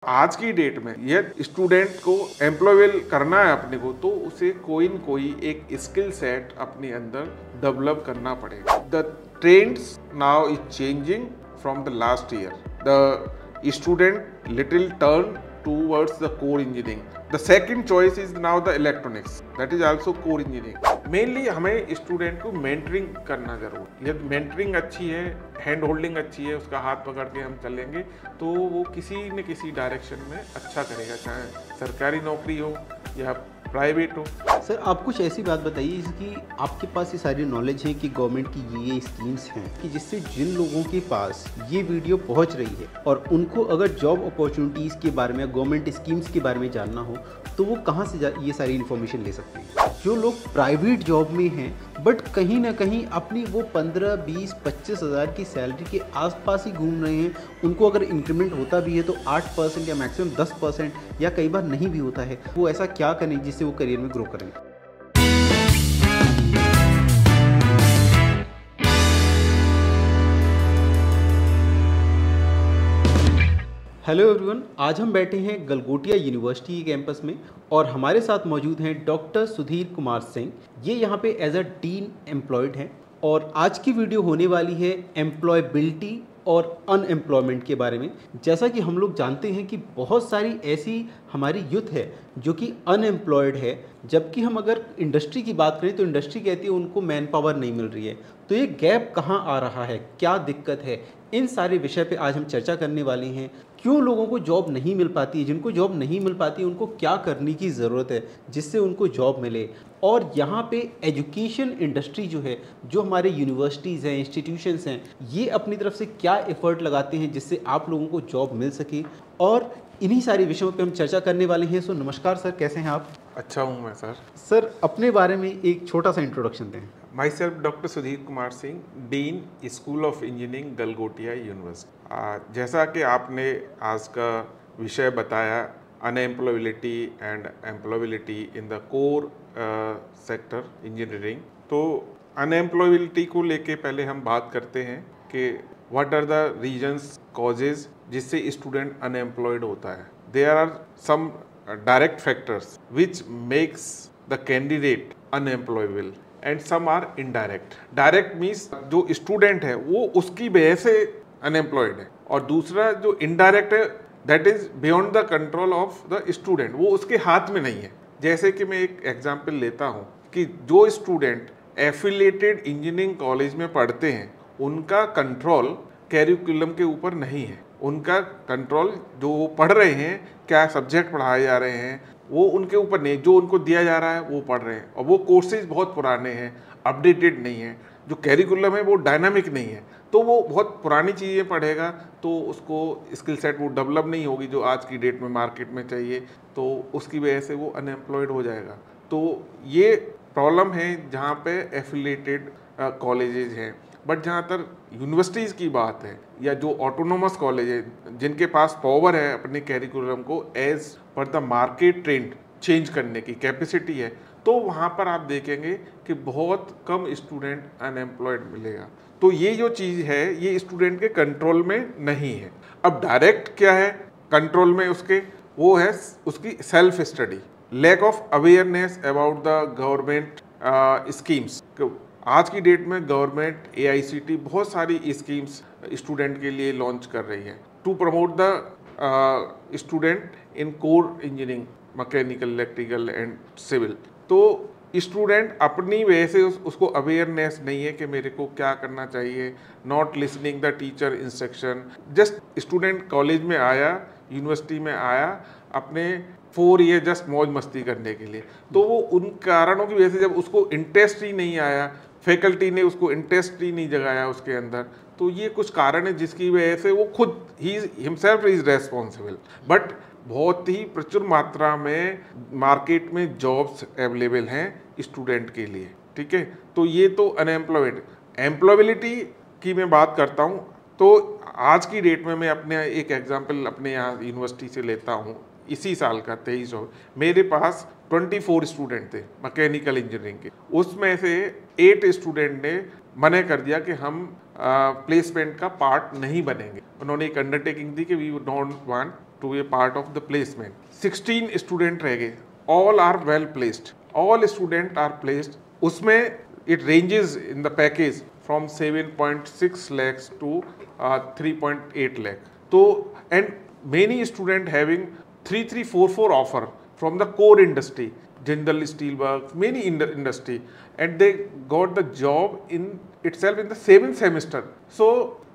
आज की डेट में यह स्टूडेंट को एम्प्लॉयबल करना है अपने को, तो उसे कोई न कोई एक स्किल सेट अपने अंदर डेवलप करना पड़ेगा। The trends now is changing from the last year. The student little turn towards the core engineering. The second choice is now the electronics. That is also core engineering. Mainly हमें student को mentoring करना जरूर। यदि mentoring अच्छी है, hand holding अच्छी है, उसका हाथ पकड़ के हम चलेंगे तो वो किसी न किसी डायरेक्शन में अच्छा करेगा, चाहे सरकारी नौकरी हो या प्राइवेट हो। सर, आप कुछ ऐसी बात बताइए जिसकी आपके पास ये सारी नॉलेज है कि गवर्नमेंट की ये स्कीम्स हैं कि जिससे जिन लोगों के पास ये वीडियो पहुंच रही है और उनको अगर जॉब अपॉर्चुनिटीज़ के बारे में, गवर्नमेंट स्कीम्स के बारे में जानना हो तो वो कहाँ से ये सारी इन्फॉर्मेशन ले सकते हैं? जो लोग प्राइवेट जॉब में हैं बट कहीं ना कहीं अपनी वो 15, 20, 25 हज़ार की सैलरी के आसपास ही घूम रहे हैं, उनको अगर इंक्रीमेंट होता भी है तो 8% या मैक्सिमम 10% या कई बार नहीं भी होता है, वो ऐसा क्या करें जिससे वो करियर में ग्रो करें? हेलो एवरीवन, आज हम बैठे हैं गलगोटिया यूनिवर्सिटी के कैंपस में और हमारे साथ मौजूद हैं डॉक्टर सुधीर कुमार सिंह। ये यहाँ पे एज अ डीन एम्प्लॉयड हैं और आज की वीडियो होने वाली है एम्प्लॉयबिलिटी और अनएम्प्लॉयमेंट के बारे में। जैसा कि हम लोग जानते हैं कि बहुत सारी ऐसी हमारी यूथ है जो कि अनएम्प्लॉयड है, जबकि हम अगर इंडस्ट्री की बात करें तो इंडस्ट्री कहती है उनको मैन पावर नहीं मिल रही है। तो ये गैप कहाँ आ रहा है, क्या दिक्कत है, इन सारे विषय पे आज हम चर्चा करने वाले हैं। क्यों लोगों को जॉब नहीं मिल पाती है, जिनको जॉब नहीं मिल पाती है उनको क्या करने की ज़रूरत है जिससे उनको जॉब मिले, और यहाँ पे एजुकेशन इंडस्ट्री जो है, जो हमारे यूनिवर्सिटीज़ हैं, इंस्टीट्यूशंस हैं, ये अपनी तरफ से क्या एफर्ट लगाते हैं जिससे आप लोगों को जॉब मिल सके, और इन्हीं सारे विषयों पे हम चर्चा करने वाले हैं। सो नमस्कार सर, कैसे हैं आप? अच्छा हूँ मैं सर। सर, अपने बारे में एक छोटा सा इंट्रोडक्शन दें। Myself doctor Sudhir Kumar Singh, dean school of engineering Galgotia university. जैसा कि आपने आज का विषय बताया, unemployability and employability in the core sector engineering, तो अनएम्प्लॉयबिलिटी को लेके पहले हम बात करते हैं कि what are the reasons, causes जिससे स्टूडेंट अनएम्प्लॉयड होता है। There are some direct factors which makes the candidate unemployable and some are indirect. Direct means जो स्टूडेंट है वो उसकी वजह से अनएम्प्लॉयड है, और दूसरा जो इनडायरेक्ट है that is beyond the control of the student, वो उसके हाथ में नहीं है। जैसे कि मैं एक एग्जांपल लेता हूँ कि जो स्टूडेंट एफिलिएटेड इंजीनियरिंग कॉलेज में पढ़ते हैं उनका कंट्रोल कैरिकुलम के ऊपर नहीं है। उनका कंट्रोल जो वो पढ़ रहे हैं, क्या सब्जेक्ट पढ़ाए जा रहे हैं, वो उनके ऊपर नहीं, जो उनको दिया जा रहा है वो पढ़ रहे हैं, और वो कोर्सेज बहुत पुराने हैं, अपडेटेड नहीं है। जो कैरिकुलम है वो डायनामिक नहीं है, तो वो बहुत पुरानी चीज़ें पढ़ेगा तो उसको स्किल सेट वो डेवलप नहीं होगी जो आज की डेट में मार्केट में चाहिए, तो उसकी वजह से वो अनएम्प्लॉयड हो जाएगा। तो ये प्रॉब्लम है जहाँ पे एफिलिएटेड कॉलेजेज हैं। बट जहाँ तक यूनिवर्सिटीज़ की बात है या जो ऑटोनोमस कॉलेज है जिनके पास पावर है अपने कैरिकुलम को as per the market trend change करने की कैपेसिटी है, तो वहाँ पर आप देखेंगे कि बहुत कम स्टूडेंट अनएम्प्लॉयड मिलेगा। तो ये जो चीज़ है ये स्टूडेंट के कंट्रोल में नहीं है। अब डायरेक्ट क्या है कंट्रोल में उसके, वो है उसकी self study, lack of awareness about the government schemes. आज की डेट में गवर्नमेंट AICT बहुत सारी स्कीम्स स्टूडेंट के लिए लॉन्च कर रही है to promote the student in core engineering, mechanical, electrical and civil. तो स्टूडेंट अपनी वजह से उसको अवेयरनेस नहीं है कि मेरे को क्या करना चाहिए, not listening the teacher instruction. Just student college में आया, यूनिवर्सिटी में आया अपने 4 ईयर जस्ट मौज मस्ती करने के लिए, तो वो उन कारणों की वजह से जब उसको इंटरेस्ट ही नहीं आया, फैकल्टी ने उसको इंटरेस्ट ही नहीं जगाया उसके अंदर, तो ये कुछ कारण है जिसकी वजह से वो खुद he himself is responsible. But बहुत ही प्रचुर मात्रा में मार्केट में जॉब्स अवेलेबल हैं स्टूडेंट के लिए, ठीक है। तो ये तो अनएम्प्लॉयड। एम्प्लॉयबिलिटी की मैं बात करता हूँ तो आज की डेट में मैं अपने एक एग्जांपल अपने यहाँ यूनिवर्सिटी से लेता हूँ। इसी साल का 23 मेरे पास 24 स्टूडेंट थे मैकेनिकल इंजीनियरिंग के, उसमें से 8 स्टूडेंट ने मना कर दिया कि हम प्लेसमेंट का पार्ट नहीं बनेंगे। उन्होंने एक अंडरटेकिंग दी कि we don't want to be a part of the placement. 16 student रह गए, all are well placed, all student are placed. उसमें it ranges in the package from 7.6 lakhs to 3.8 lakh. तो and many student having 3344 offer from the core industry, Jindal Steelworks, many industry, and they got the job in itself in the 7th semester. So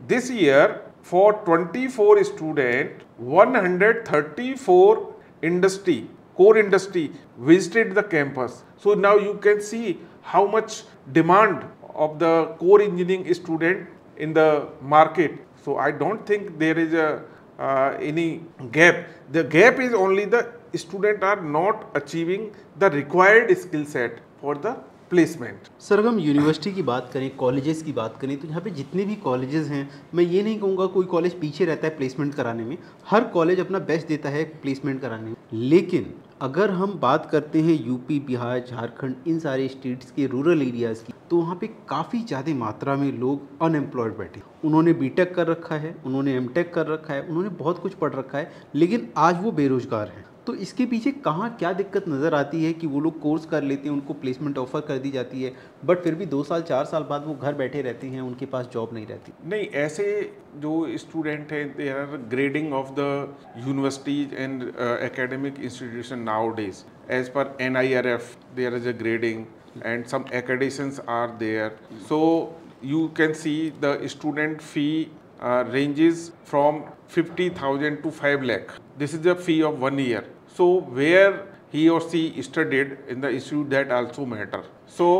this year for 24 student, 134 industry, core industry visited the campus. So now you can see how much demand of the core engineering student in the market. So I don't think there is a any gap. The gap is only the student are not achieving the required skill set for the placement. Sir अगर हम university की बात करें, colleges की बात करें, तो यहाँ पे जितने भी कॉलेजेस हैं, मैं ये नहीं कहूँगा कोई कॉलेज पीछे रहता है प्लेसमेंट कराने में, हर कॉलेज अपना बेस्ट देता है प्लेसमेंट कराने में। लेकिन अगर हम बात करते हैं यूपी, बिहार, झारखंड, इन सारे स्टेट्स के रूरल एरियाज़ की, तो वहाँ पे काफ़ी ज़्यादा मात्रा में लोग अनएम्प्लॉयड बैठे। उन्होंने बीटेक कर रखा है, उन्होंने एमटेक कर रखा है, उन्होंने बहुत कुछ पढ़ रखा है, लेकिन आज वो बेरोज़गार हैं। तो इसके पीछे कहाँ क्या दिक्कत नज़र आती है कि वो लोग कोर्स कर लेते हैं, उनको प्लेसमेंट ऑफर कर दी जाती है, बट फिर भी 2 साल 4 साल बाद वो घर बैठे रहते हैं, उनके पास जॉब नहीं रहती? नहीं, ऐसे जो स्टूडेंट हैं, they are grading of the universities and academic institution nowadays as per NIRF, there is a grading and some accreditations are there. So you can see the student fee ranges from 50,000 to 5 lakh. This is the fee of 1 year. So where he or she studied in the institute, that also matter. So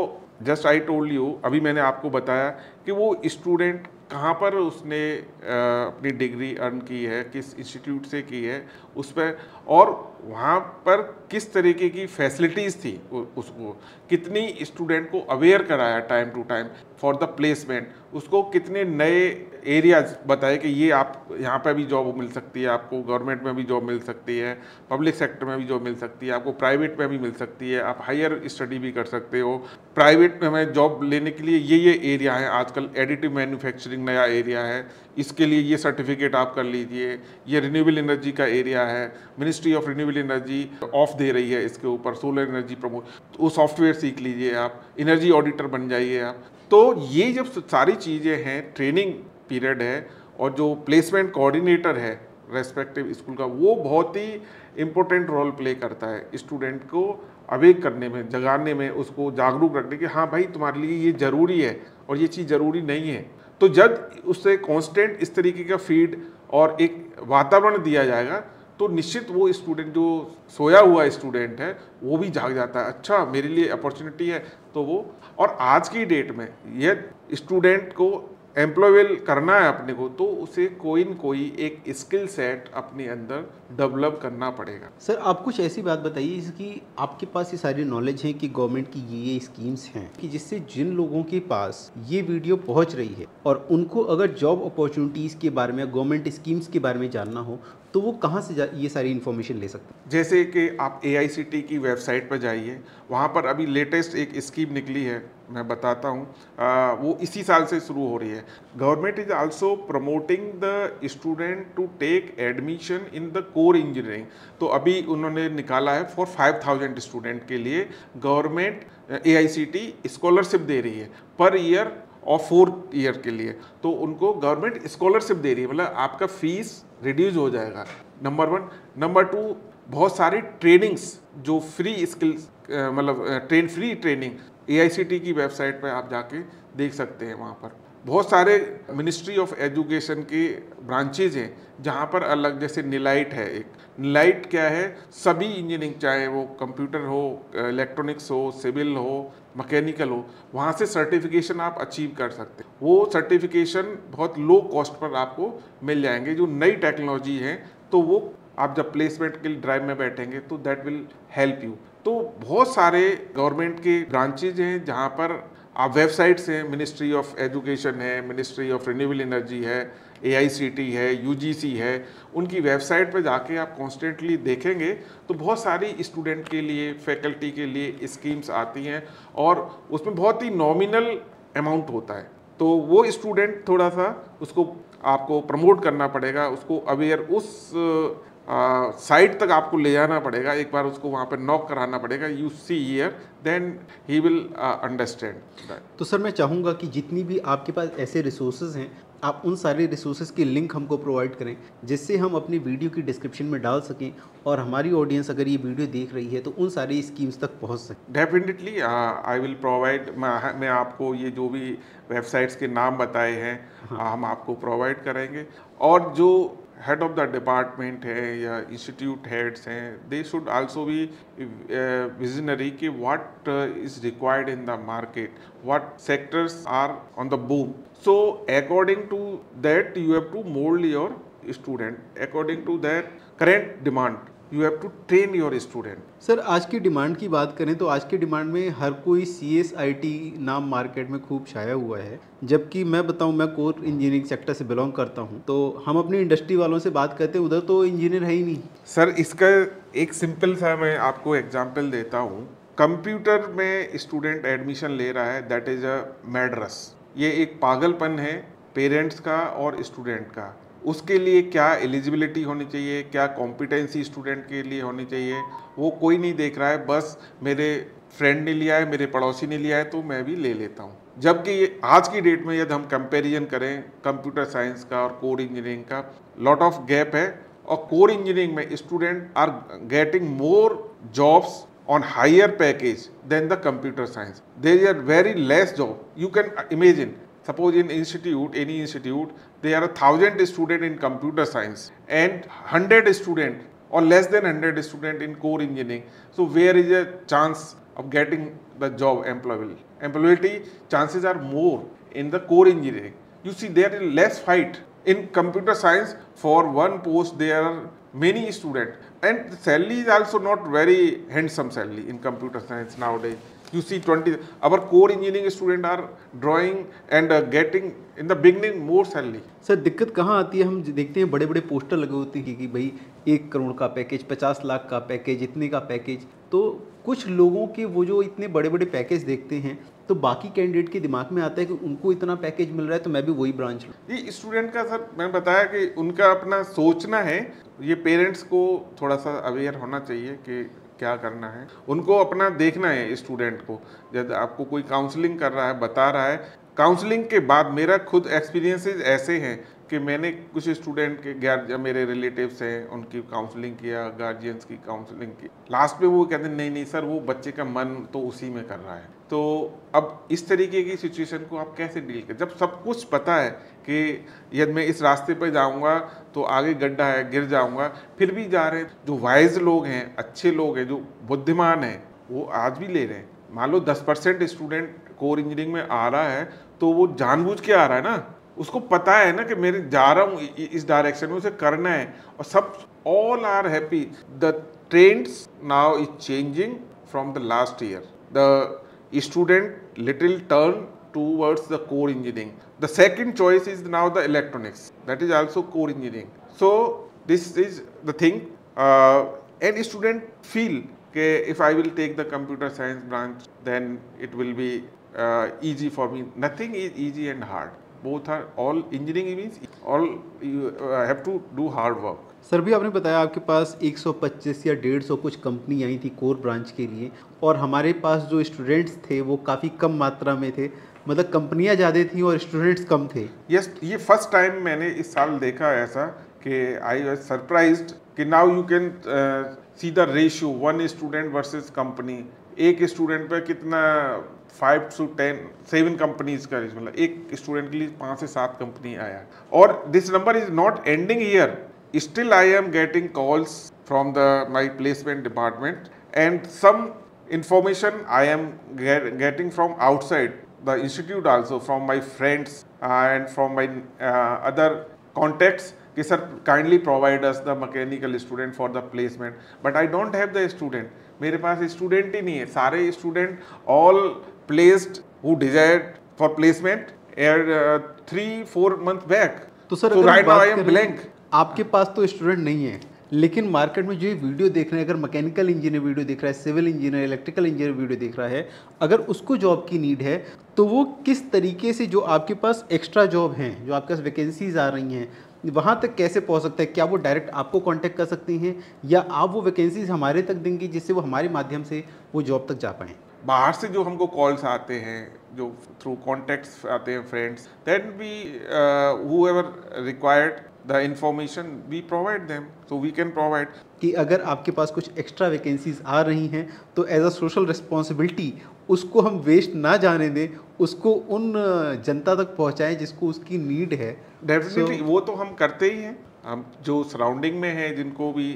just I told you, अभी मैंने आपको बताया कि वो student कहाँ पर उसने अपनी डिग्री अर्न की है, किस इंस्टीट्यूट से की है, उस पर, और वहाँ पर किस तरीके की फैसिलिटीज़ थी, उसको कितनी स्टूडेंट को अवेयर कराया time to time for the placement, उसको कितने नए एरियाज बताए कि ये आप यहाँ पर भी जॉब मिल सकती है, आपको गवर्नमेंट में भी जॉब मिल सकती है, पब्लिक सेक्टर में भी जॉब मिल सकती है, आपको प्राइवेट में भी मिल सकती है, आप हायर स्टडी भी कर सकते हो। प्राइवेट में जॉब लेने के लिए ये एरिया है, आजकल एडिटिव मैन्युफैक्चरिंग नया एरिया है, इसके लिए ये सर्टिफिकेट आप कर लीजिए। ये रिन्यूएबल एनर्जी का एरिया है, मिनिस्ट्री ऑफ रिन्यूएबल एनर्जी ऑफ दे रही है इसके ऊपर, सोलर एनर्जी प्रमोट, तो वो सॉफ्टवेयर सीख लीजिए आप, एनर्जी ऑडिटर बन जाइए आप। तो ये जब सारी चीज़ें हैं, ट्रेनिंग पीरियड है, और जो प्लेसमेंट कोऑर्डिनेटर है रेस्पेक्टिव स्कूल का, वो बहुत ही इम्पोर्टेंट रोल प्ले करता है स्टूडेंट को अवेक करने में, जगाने में, उसको जागरूक रखने कि हाँ भाई तुम्हारे लिए ये ज़रूरी है और ये चीज़ ज़रूरी नहीं है। तो जब उससे कांस्टेंट इस तरीके का फीड और एक वातावरण दिया जाएगा, तो निश्चित वो स्टूडेंट जो सोया हुआ स्टूडेंट है वो भी जाग जाता है, अच्छा मेरे लिए अपॉर्चुनिटी है, तो वो। और आज की डेट में ये स्टूडेंट को एम्प्लॉयबल करना है अपने को, तो उसे कोई न कोई एक स्किल सेट अपने अंदर डेवलप करना पड़ेगा। सर आप कुछ ऐसी बात बताइए इसकी, आपके पास ये सारी नॉलेज है कि गवर्नमेंट की ये स्कीम्स हैं कि जिससे जिन लोगों के पास ये वीडियो पहुंच रही है और उनको अगर जॉब अपॉर्चुनिटीज़ के बारे में, गवर्नमेंट स्कीम्स के बारे में जानना हो, तो वो कहाँ से ये सारी इन्फॉर्मेशन ले सकते हैं? जैसे कि आप AICT की वेबसाइट पर जाइए, वहाँ पर अभी लेटेस्ट एक स्कीम निकली है, मैं बताता हूँ, वो इसी साल से शुरू हो रही है। Government is also promoting the student to take admission in the core engineering. तो अभी उन्होंने निकाला है फॉर 5000 स्टूडेंट के लिए गवर्नमेंट AICT स्कॉलरशिप दे रही है पर ईयर और 4 ईयर के लिए। तो उनको गवर्नमेंट स्कॉलरशिप दे रही है, मतलब आपका फीस रिड्यूस हो जाएगा, नंबर 1। नंबर 2, बहुत सारी ट्रेनिंग्स जो फ्री स्किल्स, मतलब फ्री ट्रेनिंग AICT की वेबसाइट पर आप जाके देख सकते हैं। वहाँ पर बहुत सारे मिनिस्ट्री ऑफ एजुकेशन के ब्रांचेज हैं जहाँ पर अलग, जैसे निलाइट है एक। निलाइट क्या है, सभी इंजीनियरिंग, चाहे वो कंप्यूटर हो, इलेक्ट्रॉनिक्स हो, सिविल हो, मैकेनिकल हो, वहाँ से सर्टिफिकेशन आप अचीव कर सकते हैं। वो सर्टिफिकेशन बहुत लो कॉस्ट पर आपको मिल जाएंगे। जो नई टेक्नोलॉजी है, तो वो आप जब प्लेसमेंट के लिए ड्राइव में बैठेंगे तो दैट विल हेल्प यू। तो बहुत सारे गवर्नमेंट के ब्रांचेज हैं जहाँ पर आप वेबसाइट्स हैं, मिनिस्ट्री ऑफ एजुकेशन है, मिनिस्ट्री ऑफ रिन्यूएबल एनर्जी है, AICT है, UGC है, उनकी वेबसाइट पर जाके आप कॉन्स्टेंटली देखेंगे तो बहुत सारी स्टूडेंट के लिए, फैकल्टी के लिए स्कीम्स आती हैं और उसमें बहुत ही नॉमिनल अमाउंट होता है। तो वो स्टूडेंट थोड़ा सा उसको आपको प्रमोट करना पड़ेगा, उसको अवेयर उस साइट तक आपको ले जाना पड़ेगा, एक बार उसको वहाँ पे नॉक कराना पड़ेगा, you see here, then he will understand that. तो सर मैं चाहूँगा कि जितनी भी आपके पास ऐसे रिसोर्सेज हैं, आप उन सारे रिसोर्सेज की लिंक हमको प्रोवाइड करें, जिससे हम अपनी वीडियो की डिस्क्रिप्शन में डाल सकें और हमारी ऑडियंस अगर ये वीडियो देख रही है तो उन सारी स्कीम्स तक पहुंच सके। डेफिनेटली आई विल प्रोवाइड, मैं आपको ये जो भी वेबसाइट्स के नाम बताए हैं हम आपको प्रोवाइड करेंगे। और जो हेड ऑफ द डिपार्टमेंट है या इंस्टीट्यूट हेड्स हैं, they should also be visionary कि what is required in the market, what sectors are on the boom. So according to that you have to mold your student according to that current demand, you have to train your student। Sir आज की demand की बात करें तो आज की demand में हर कोई CSIT नाम मार्केट में खूब छाया हुआ है, जबकि मैं बताऊं मैं कोर इंजीनियरिंग सेक्टर से बिलोंग करता हूं, तो हम अपनी इंडस्ट्री वालों से बात करते हैं, उधर तो इंजीनियर है ही नहीं। सर इसका एक सिंपल सा मैं आपको एग्जांपल देता हूँ। कंप्यूटर में स्टूडेंट एडमिशन ले रहा है, that is a mad rush. ये एक पागलपन है पेरेंट्स का और स्टूडेंट का। उसके लिए क्या एलिजिबिलिटी होनी चाहिए, क्या कॉम्पिटेंसी स्टूडेंट के लिए होनी चाहिए, वो कोई नहीं देख रहा है। बस मेरे फ्रेंड ने लिया है, मेरे पड़ोसी ने लिया है तो मैं भी ले लेता हूँ। जबकि आज की डेट में यदि हम कंपैरिजन करें कंप्यूटर साइंस का और कोर इंजीनियरिंग का, लॉट ऑफ गैप है। और कोर इंजीनियरिंग में student are getting more jobs on higher package than the computer science. There are very less job. You can imagine, suppose in institute, any institute, there are 1,000 student in computer science and 100 student or less than 100 student in core engineering. So where is a chance of getting the job employability? Chances are more in the core engineering. You see there is less fight. In computer science, for one post there are many students, and the salary is also not very handsome salary in computer science nowadays. You see 20, our core engineering students are drawing and getting in the beginning more salary. Sir दिक्कत कहाँ आती है, हम देखते हैं बड़े बड़े poster लगे होते हैं कि भाई 1 करोड़ का पैकेज, 50 लाख का पैकेज, इतने का पैकेज। तो कुछ लोगों के वो जो इतने बड़े बड़े पैकेज देखते हैं तो बाकी कैंडिडेट के दिमाग में आता है कि उनको इतना पैकेज मिल रहा है तो मैं भी वही ब्रांच लूँ। ये स्टूडेंट का सर मैं बताया कि उनका अपना सोचना है। ये पेरेंट्स को थोड़ा सा अवेयर होना चाहिए कि क्या करना है, उनको अपना देखना है स्टूडेंट को। जब आपको कोई काउंसलिंग कर रहा है, बता रहा है, काउंसलिंग के बाद मेरा खुद एक्सपीरियंसेस ऐसे हैं कि मैंने कुछ स्टूडेंट के मेरे रिलेटिव्स हैं उनकी काउंसलिंग किया, गार्जियंस की काउंसलिंग की। लास्ट में वो कहते हैं नहीं नहीं सर वो बच्चे का मन तो उसी में कर रहा है। तो अब इस तरीके की सिचुएशन को आप कैसे डील करें जब सब कुछ पता है कि यदि मैं इस रास्ते पर जाऊंगा तो आगे गड्ढा है, गिर जाऊंगा, फिर भी जा रहे हैं। जो वाइज लोग हैं, अच्छे लोग हैं, जो बुद्धिमान हैं, वो आज भी ले रहे हैं। मान लो 10% स्टूडेंट कोर इंजीनियरिंग में आ रहा है तो वो जानबूझ के आ रहा है ना, उसको पता है ना कि मेरे जा रहा हूँ इस डायरेक्शन में, उसे करना है। और सब all are happy. The trends now is changing from the last year. The student little turn towards the core engineering. The second choice is now the electronics. That is also core engineering. So this is the thing. And student feel that if I will take the computer science branch, then it will be easy for me. Nothing is easy and hard. Both are all engineering means all you have to do hard work. Sir भी आपने बताया आपके पास 125 या 150 कुछ company आई थी core branch के लिए, और हमारे पास जो स्टूडेंट्स थे वो काफ़ी कम मात्रा में थे, मतलब कंपनियां ज़्यादा थी और स्टूडेंट्स कम थे। यस, ये फर्स्ट टाइम मैंने इस साल देखा ऐसा कि आई वाज सरप्राइज्ड कि now you can see the ratio 1 student versus company. एक स्टूडेंट पे कितना 5 to 10 7 कंपनीज का, मतलब एक स्टूडेंट के लिए 5 से 7 कंपनी आया। और this number is not ending here. Still I am getting calls from my placement department, and some information I am getting from outside the institute also, from my friends and from my other contacts कि sir kindly provide us the mechanical student for the placement, but I don't have the student. मेरे पास student ही नहीं है। सारे student all placed who desired for placement 3-4 months back. तो sir so right now I am blank. आपके पास तो student नहीं है, लेकिन मार्केट में जो ये वीडियो देख रहे हैं, अगर मैकेनिकल इंजीनियर वीडियो देख रहा है, civil engineer, electrical engineer video देख रहा है, अगर उसको जॉब की नीड है तो वो किस तरीके से जो आपके पास एक्स्ट्रा जॉब हैं, जो आपके पास वैकेंसीज आ रही हैं, वहाँ तक कैसे पहुँच सकता है? क्या वो डायरेक्ट आपको कांटेक्ट कर सकती हैं या आप वो वैकेंसीज हमारे तक देंगी जिससे वो हमारे माध्यम से वो जॉब तक जा पाएँ? बाहर से जो हमको कॉल्स आते हैं, जो थ्रू कॉन्टेक्ट्स आते हैं friends, then we whoever required the information we provide them, so we can provide. कि अगर आपके पास कुछ एक्स्ट्रा वैकेंसीज आ रही हैं तो एज अ सोशल रिस्पॉन्सिबिलिटी उसको हम वेस्ट ना जाने दें, उसको उन जनता तक पहुंचाएं जिसको उसकी नीड है। डेफिनेटली वो तो हम करते ही हैं। हम जो सराउंडिंग में है, जिनको भी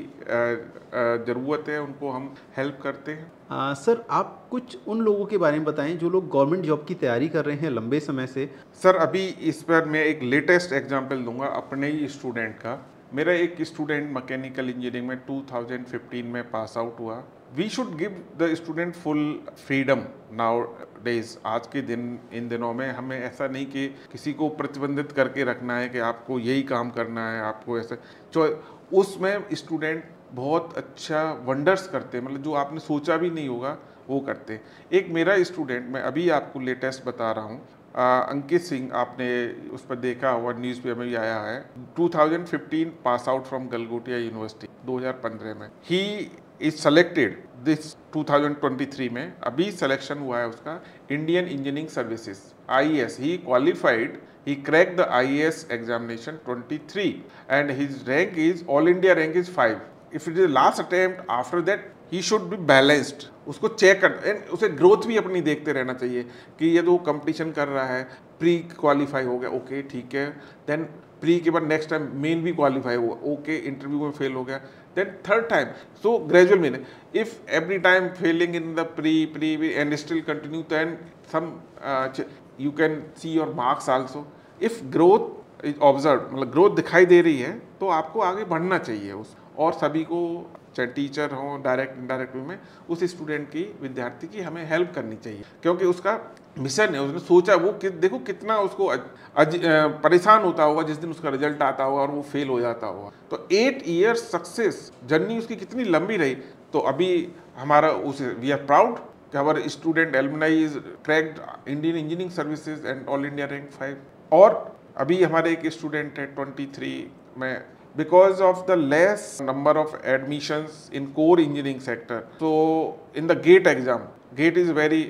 ज़रूरत है, उनको हम हेल्प करते हैं। सर, आप कुछ उन लोगों के बारे में बताएं जो लोग गवर्नमेंट जॉब की तैयारी कर रहे हैं लंबे समय से। सर, अभी इस पर मैं एक लेटेस्ट एग्जांपल दूंगा अपने ही स्टूडेंट का। मेरा एक स्टूडेंट मैकेनिकल इंजीनियरिंग में 2015 में पास आउट हुआ। We should give the student full freedom nowadays. आज के दिन, इन दिनों में हमें ऐसा नहीं कि किसी को प्रतिबंधित करके रखना है कि आपको यही काम करना है, आपको ऐसे जो उसमें स्टूडेंट बहुत अच्छा वंडर्स करते हैं, मतलब जो आपने सोचा भी नहीं होगा वो करते हैं। एक मेरा स्टूडेंट, मैं अभी आपको लेटेस्ट बता रहा हूँ, अंकित सिंह, आपने उस पर देखा हुआ, न्यूज़ पेपर में भी आया है। 2015 पास आउट फ्रॉम गलगोटिया यूनिवर्सिटी 2015 में। ही इज सेलेक्टेड दिस 2023 में, अभी सिलेक्शन हुआ है उसका, Indian engineering services IES। He qualified, he cracked the IAS examination 23 and his rank is all India rank is 5. If it is last attempt, after that he should be balanced. उसको check कर, उसे growth भी अपनी देखते रहना चाहिए कि ये तो कंपटीशन कर रहा है, प्री क्वालिफाई हो गया, ओके ठीक है, देन प्री के बाद नेक्स्ट टाइम मेन भी क्वालिफाई हुआ, ओके इंटरव्यू में फेल हो गया, then third time, so gradual main. If every time failing in the pre and still continue, then some you can see your marks also. If growth is observed, मतलब growth दिखाई दे रही है, तो आपको आगे बढ़ना चाहिए उस, और सभी को, चाहे टीचर हो, डायरेक्ट इनडायरेक्ट वे में, उस स्टूडेंट की, विद्यार्थी की हमें हेल्प करनी चाहिए, क्योंकि उसका मिशन है, उसने सोचा, वो देखो कितना उसको परेशान होता होगा जिस दिन उसका रिजल्ट आता होगा और वो फेल हो जाता होगा। तो 8 ईयर्स सक्सेस जर्नी उसकी कितनी लंबी रही। तो अभी हमारा उसे, we are proud our student alumni is cracked Indian Engineering Services and All India rank 5। और अभी हमारे एक स्टूडेंट है 23 में, because of the less number of admissions in core engineering sector, so in the GATE exam, GATE is very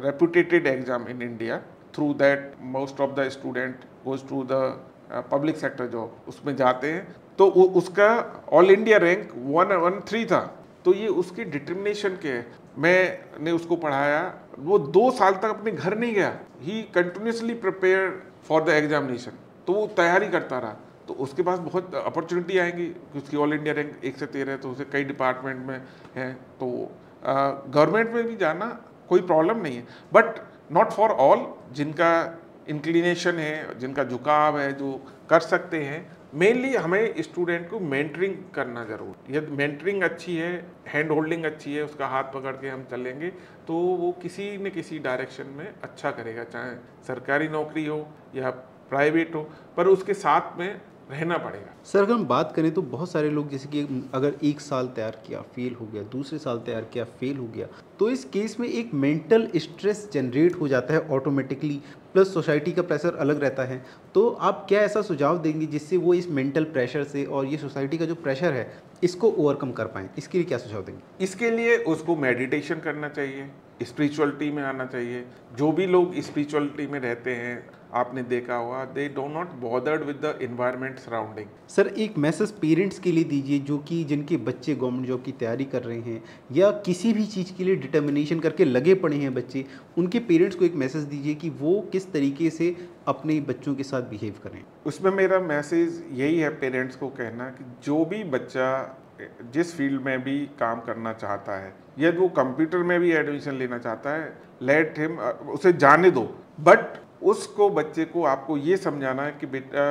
reputed exam in India, through that most of the student goes to the public sector job, उसमें जाते हैं। तो उसका all India rank 113 था। तो ये उसकी determination के, मैंने उसको पढ़ाया, वो 2 साल तक अपने घर नहीं गया। He continuously prepare for the examination, तो वो तैयारी करता रहा। तो उसके पास बहुत अपॉर्चुनिटी आएंगी, उसकी ऑल इंडिया रैंक 1 से 13 है, तो उसे कई डिपार्टमेंट में है, तो गवर्नमेंट में भी जाना कोई प्रॉब्लम नहीं है, बट नॉट फॉर ऑल। जिनका इंक्लिनेशन है, जिनका झुकाव है, जो कर सकते हैं, मेनली हमें स्टूडेंट को मेंटरिंग करना जरूर। यदि मेंटरिंग अच्छी है, हैंड होल्डिंग अच्छी है, उसका हाथ पकड़ के हम चलेंगे, तो वो किसी न किसी डायरेक्शन में अच्छा करेगा, चाहे सरकारी नौकरी हो या प्राइवेट हो, पर उसके साथ में रहना पड़ेगा। सर, अगर हम बात करें तो बहुत सारे लोग, जैसे कि अगर 1 साल तैयार किया फेल हो गया, दूसरे साल तैयार किया फेल हो गया, तो इस केस में एक मेंटल स्ट्रेस जनरेट हो जाता है ऑटोमेटिकली, प्लस सोसाइटी का प्रेशर अलग रहता है। तो आप क्या ऐसा सुझाव देंगे जिससे वो इस मेंटल प्रेशर से और ये सोसाइटी का जो प्रेशर है इसको ओवरकम कर पाएँ? इसके लिए क्या सुझाव देंगे? इसके लिए उसको मेडिटेशन करना चाहिए, स्पिरिचुअलिटी में आना चाहिए। जो भी लोग स्पिरिचुअलिटी में रहते हैं, आपने देखा होगा, they do not bothered with the environment surrounding. Sir, एक मैसेज पेरेंट्स के लिए दीजिए जो कि जिनके बच्चे गवर्नमेंट जॉब की तैयारी कर रहे हैं या किसी भी चीज़ के लिए डिटर्मिनेशन करके लगे पड़े हैं बच्चे, उनके पेरेंट्स को एक मैसेज दीजिए कि वो किस तरीके से अपने बच्चों के साथ बिहेव करें। उसमें मेरा मैसेज यही है पेरेंट्स को कहना कि जो भी बच्चा जिस फील्ड में भी काम करना चाहता है, यदि वो कंप्यूटर में भी एडमिशन लेना चाहता है, लेट हिम, उसे जाने दो, बट उसको, बच्चे को आपको ये समझाना है कि बेटा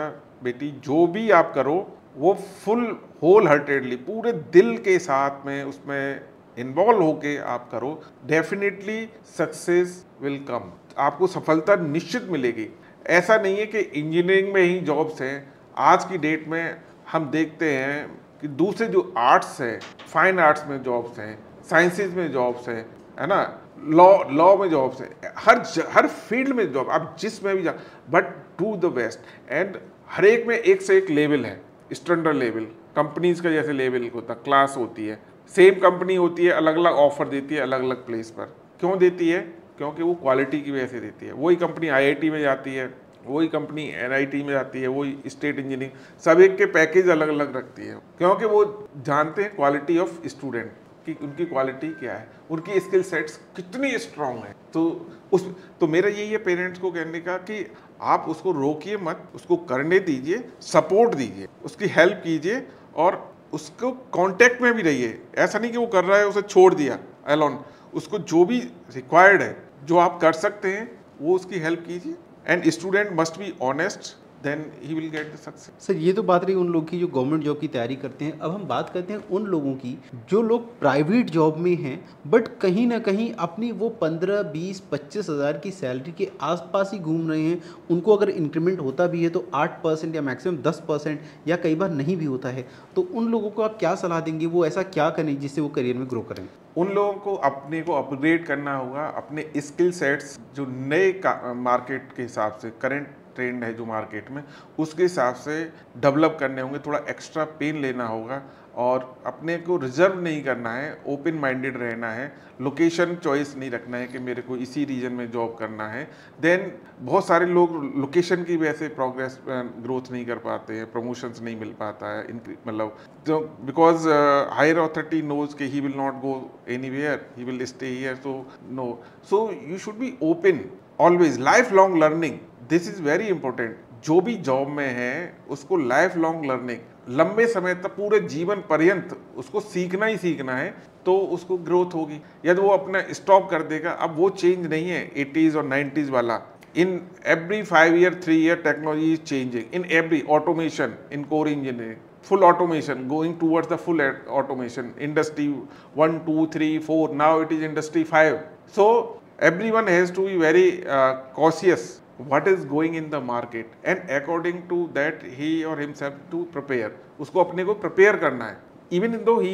बेटी जो भी आप करो वो फुल होल हार्टेडली, पूरे दिल के साथ में उसमें इन्वॉल्व होके आप करो, डेफिनेटली सक्सेस विल कम। आपको सफलता निश्चित मिलेगी। ऐसा नहीं है कि इंजीनियरिंग में ही जॉब्स हैं। आज की डेट में हम देखते हैं कि दूसरे जो आर्ट्स हैं, फाइन आर्ट्स में जॉब्स हैं, साइंसेज में जॉब्स हैं, है ना, लॉ में जॉब्स हैं, हर फील्ड में जॉब, आप जिसमें भी जा, but do the best. And हर एक में एक से एक लेवल है, स्टैंडर्ड लेवल, कंपनीज का जैसे लेवल होता, क्लास होती है, सेम कंपनी होती है, अलग अलग ऑफर देती है अलग अलग प्लेस पर। क्यों देती है? क्योंकि वो क्वालिटी की वजह से देती है। वही कंपनी आईआईटी में जाती है, वही कंपनी एनआईटी में जाती है, वही स्टेट इंजीनियरिंग, सब एक के पैकेज अलग अलग रखती है, क्योंकि वो जानते हैं क्वालिटी ऑफ स्टूडेंट कि उनकी क्वालिटी क्या है, उनकी स्किल सेट्स कितनी स्ट्रांग है। तो मेरा यही है पेरेंट्स को कहने का कि आप उसको रोकिए मत, उसको करने दीजिए, सपोर्ट दीजिए, उसकी हेल्प कीजिए और उसको कांटेक्ट में भी रहिए। ऐसा नहीं कि वो कर रहा है उसे छोड़ दिया अलोन, उसको जो भी रिक्वायर्ड है, जो आप कर सकते हैं, वो उसकी हेल्प कीजिए। And student must be honest, then he will get the success. Sir ये तो बात रही उन लोग की जो गवर्नमेंट जॉब की तैयारी करते हैं। अब हम बात करते हैं उन लोगों की जो लोग प्राइवेट जॉब में हैं बट कहीं ना कहीं अपनी वो 15, 20, 25 हज़ार की सैलरी के आसपास ही घूम रहे हैं। उनको अगर इंक्रीमेंट होता भी है तो 8% या मैक्सिमम 10% या कई बार नहीं भी होता है। तो उन लोगों को आप क्या सलाह देंगे, वो ऐसा क्या करें जिससे वो करियर में ग्रो करें? उन लोगों को अपने को अपग्रेड करना होगा, अपने स्किल सेट्स जो नए मार्केट के हिसाब से, करंट ट्रेंड है जो मार्केट में, उसके हिसाब से डेवलप करने होंगे, थोड़ा एक्स्ट्रा पेन लेना होगा और अपने को रिजर्व नहीं करना है, ओपन माइंडेड रहना है, लोकेशन चॉइस नहीं रखना है कि मेरे को इसी रीजन में जॉब करना है। देन बहुत सारे लोग लोकेशन की वजह से प्रोग्रेस ग्रोथ नहीं कर पाते हैं, प्रमोशंस नहीं मिल पाता है, मतलब जो बिकॉज हायर अथॉरिटी नोज कि he will not go anywhere, he will stay here, so no, so you should be open always, life long learning, this is very important. जो भी जॉब में है उसको लाइफ लॉन्ग लर्निंग, लंबे समय तक, पूरे जीवन पर्यंत उसको सीखना ही सीखना है, तो उसको ग्रोथ होगी। यदि वो अपना स्टॉप कर देगा, अब वो चेंज नहीं है 80s और 90s वाला। In every 5 year 3 year technology is changing, in every automation, in core engineering, full automation, going towards the full automation, industry 1, 2, 3, 4, now it is industry 5. So everyone has to be very cautious what is going in the market and according to that he or himself to prepare, उसको अपने को prepare करना है, even though he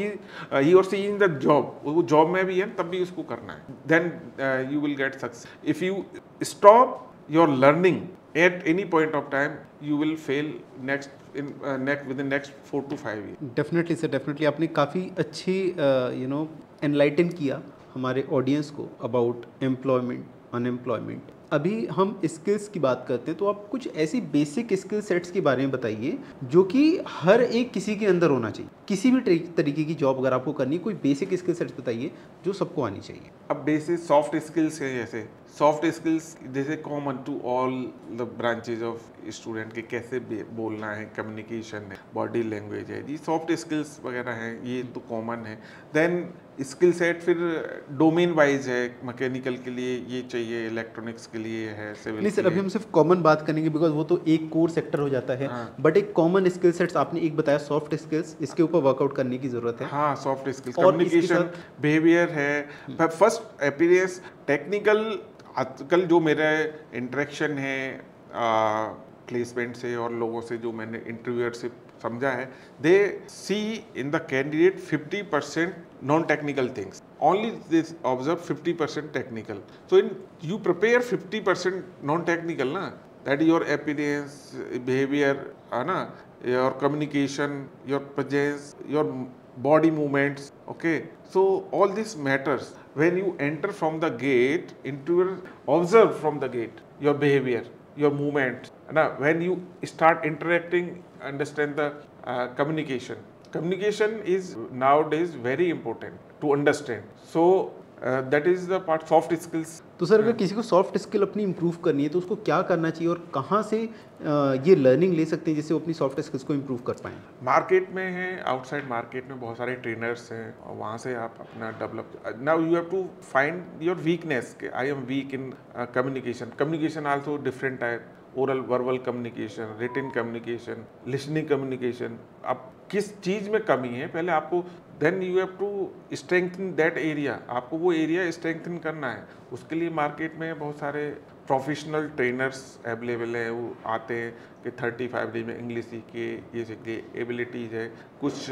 or she in the job, वो job में भी है तब भी उसको करना है, then you will get success. If you stop your learning at any point of time, you will fail within next 4 to 5 years. Definitely sir, definitely आपने काफ़ी अच्छी एनलाइटन किया हमारे ऑडियंस को अबाउट एम्प्लॉयमेंट, अनएम्प्लॉयमेंट। अभी हम स्किल्स की बात करते हैं, तो आप कुछ ऐसी बेसिक स्किल सेट्स के बारे में बताइए जो कि हर एक किसी के अंदर होना चाहिए। किसी भी तरीके की जॉब अगर आपको करनी है, कोई बेसिक स्किल सेट्स बताइए जो सबको आनी चाहिए। अब बेसिक सॉफ्ट स्किल्स हैं, जैसे सॉफ्ट स्किल्स जैसे common to all the branches of student के, कैसे बोलना है, कम्युनिकेशन है, बॉडी लैंग्वेज है, ये सॉफ्ट स्किल्स वगैरह हैं, ये तो कॉमन है। देन स्किल सेट फिर डोमेन वाइज है, मैकेनिकल के लिए ये चाहिए, इलेक्ट्रॉनिक्स के लिए है, सिविल। नहीं सर, अभी हम सिर्फ कॉमन बात करेंगे बिकॉज वो तो एक कोर सेक्टर हो जाता है। हाँ। बट एक कॉमन स्किल सेट्स आपने एक बताया सॉफ्ट स्किल्स, इसके ऊपर वर्कआउट करने की जरूरत है। हाँ, सॉफ्ट स्किल्स, और कम्युनिकेशन, बिहेवियर है, फर्स्ट अपीयरेंस, टेक्निकल। आजकल जो मेरा इंटरेक्शन है प्लेसमेंट से और लोगों से, जो मैंने इंटरव्यूअर से समझा है, they see in the candidate 50% non technical things, only they observe 50% technical. So in you prepare 50% non technical ना, दैट योर अपीयरेंस, बिहेवियर है ना, your communication, your presence, your body movements, okay, so all this matters. When you enter from the gate, observe from the gate your behavior, your movements. Now when you start interacting, understand the communication is nowadays very important to understand. So that is the part, soft skills. तो sir अगर किसी को soft skill अपनी improve करनी है तो उसको क्या करना चाहिए और कहाँ से ये लर्निंग ले सकते हैं जिससे वो अपनी सॉफ्ट स्किल्स को इंप्रूव कर पाएँ? मार्केट में है, आउटसाइड मार्केट में बहुत सारे ट्रेनर्स हैं और वहाँ से आप अपना develop. Now you have to find your weakness, के I am weak in communication also different type, oral verbal communication, written communication, listening communication. अब किस चीज़ में कमी है पहले आपको, then you have to strengthen that area, आपको वो एरिया स्ट्रेंथन करना है। उसके लिए मार्केट में बहुत सारे प्रोफेशनल ट्रेनर्स अवेलेबल है, वो आते हैं कि 35 डेज में इंग्लिश सीख के ये सीख के, एबिलिटीज़ है, कुछ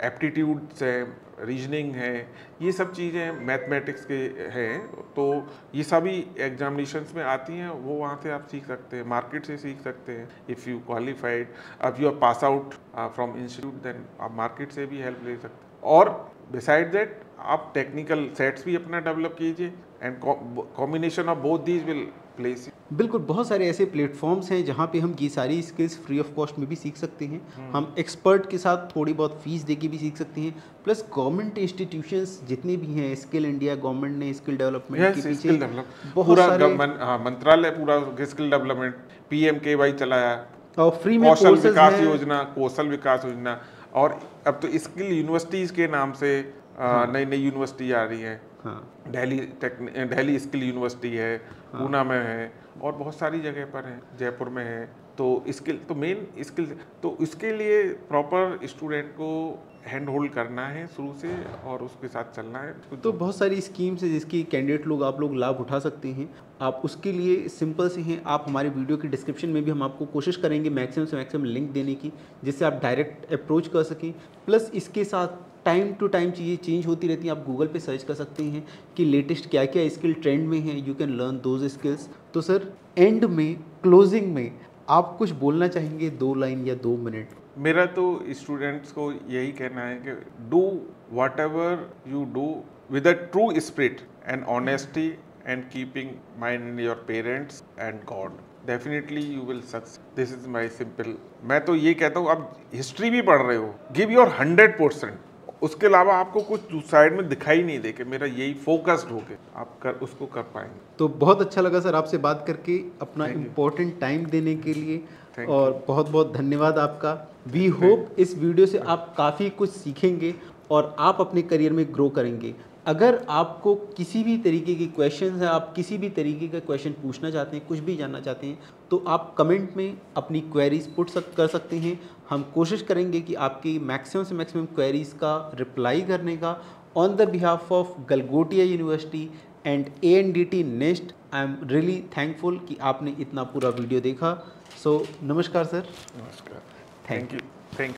एप्टीट्यूड्स हैं, रीजनिंग है, ये सब चीज़ें मैथमेटिक्स के हैं, तो ये सभी एग्जामिनेशंस में आती हैं, वो वहाँ से आप सीख सकते हैं, मार्केट से सीख सकते हैं। इफ़ यू क्वालिफाइड, अब you are pass out from institute, then आप मार्केट से भी हेल्प ले सकते हैं। और बिसाइड दैट आप टेक्निकल सेट्स भी अपना डेवलप कीजिए, and combination of both these will place. बिल्कुल, बहुत सारे ऐसे प्लेटफॉर्म्स हैं जहाँ पे हम ये सारी स्किल्स फ्री ऑफ कॉस्ट में भी सीख सकते हैं। हम एक्सपर्ट के साथ थोड़ी बहुत फीस दे के भी सीख सकते हैं। प्लस गवर्नमेंट इंस्टीट्यूशंस जितने भी हैं, स्किल इंडिया, गवर्नमेंट ने स्किल डेवलपमेंट के पीछे बहुत पूरा सारे मंत्रालय पूरा स्किल डेवलपमेंट, PMKY चलाया, और फ्री में कौशल कोर्सेज विकास हैं। योजना, कौशल विकास योजना, और अब तो स्किल यूनिवर्सिटीज़ के नाम से नई नई यूनिवर्सिटी आ रही है। हाँ, दिल्ली स्किल यूनिवर्सिटी है, पूना में है, और बहुत सारी जगह पर है, जयपुर में है। तो स्किल तो मेन स्किल, तो इसके लिए प्रॉपर स्टूडेंट को हैंड होल्ड करना है शुरू से, और उसके साथ चलना है। तो बहुत सारी स्कीम्स है जिसकी कैंडिडेट लोग आप लोग लाभ उठा सकते हैं। आप उसके लिए सिंपल से हैं, आप हमारे वीडियो के डिस्क्रिप्शन में भी हम आपको कोशिश करेंगे मैक्सिमम से मैक्सिमम लिंक देने की, जिससे आप डायरेक्ट अप्रोच कर सकें। प्लस इसके साथ टाइम टू टाइम चीज़ें चेंज होती रहती हैं। आप गूगल पे सर्च कर सकते हैं कि लेटेस्ट क्या क्या स्किल ट्रेंड में है, you can learn those skills. तो सर, एंड में, क्लोजिंग में आप कुछ बोलना चाहेंगे, 2 लाइन या 2 मिनट? मेरा तो स्टूडेंट्स को यही कहना है कि do what ever you do with a true spirit and honesty, and keeping mind in your parents and God, definitely you will success. This is my simple. मैं तो ये कहता हूँ, आप हिस्ट्री भी पढ़ रहे हो, गिव योर 100%, उसके अलावा आपको कुछ साइड में दिखाई नहीं दे कि मेरा यही फोकस्ड होके आप उसको कर पाएंगे। तो बहुत अच्छा लगा सर आपसे बात करके, अपना इम्पोर्टेंट टाइम देने के लिए, और बहुत बहुत धन्यवाद आपका। वी होप इस वीडियो से आप काफ़ी कुछ सीखेंगे और आप अपने करियर में ग्रो करेंगे। अगर आपको किसी भी तरीके की क्वेश्चन है, आप किसी भी तरीके का क्वेश्चन पूछना चाहते हैं, कुछ भी जानना चाहते हैं, तो आप कमेंट में अपनी क्वेरीज कर सकते हैं। हम कोशिश करेंगे कि आपकी मैक्सिमम से मैक्सिमम क्वेरीज का रिप्लाई करने का, on the behalf of Galgotia university and ANDT nest. I am really thankful कि आपने इतना पूरा वीडियो देखा। सो नमस्कार सर। नमस्कार, थैंक यू। Thank you.